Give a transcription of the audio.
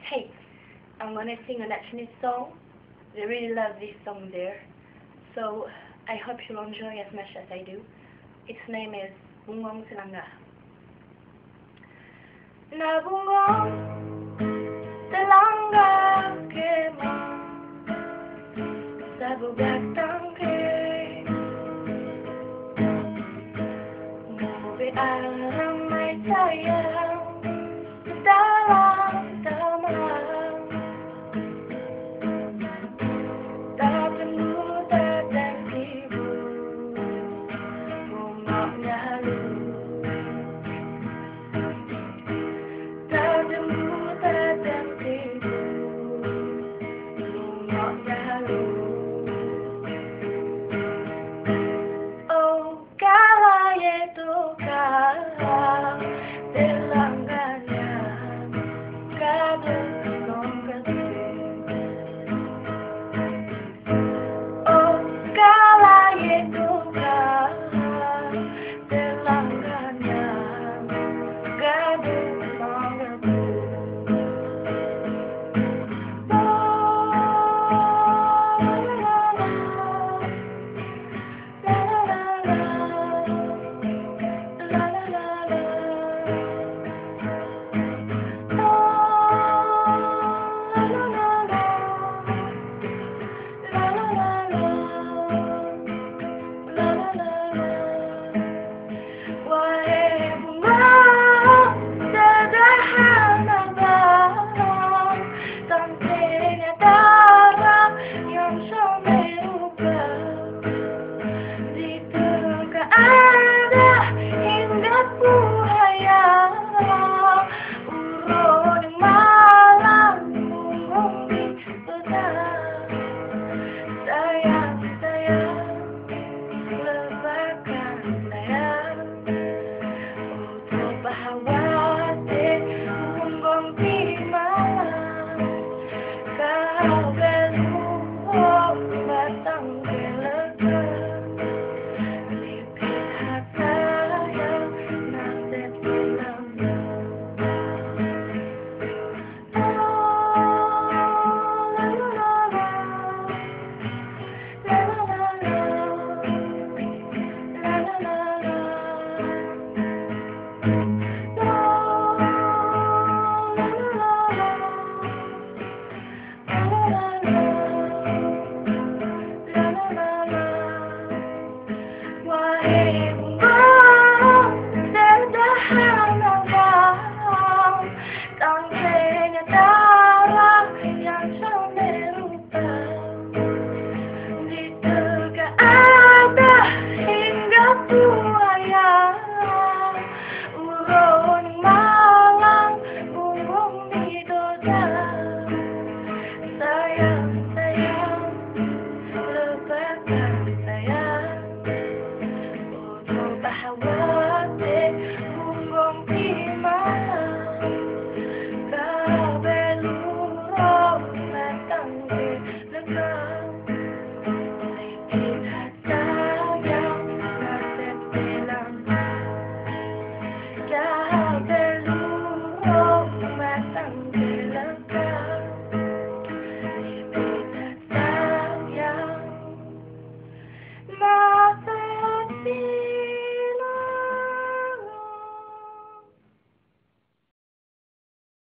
Hey, I'm gonna sing a Chinese song. I really love this song there. So I hope you'll enjoy as much as I do. Its name is Bungong Silanga. Na bungong silanga kema sa bugak tangke Mubi alam may sayang dalam damang Takkan muda dan ibu Bungoknya halus Takkan muda dan ibu Bungoknya halus Oh kala itu kala Dilanggannya Kado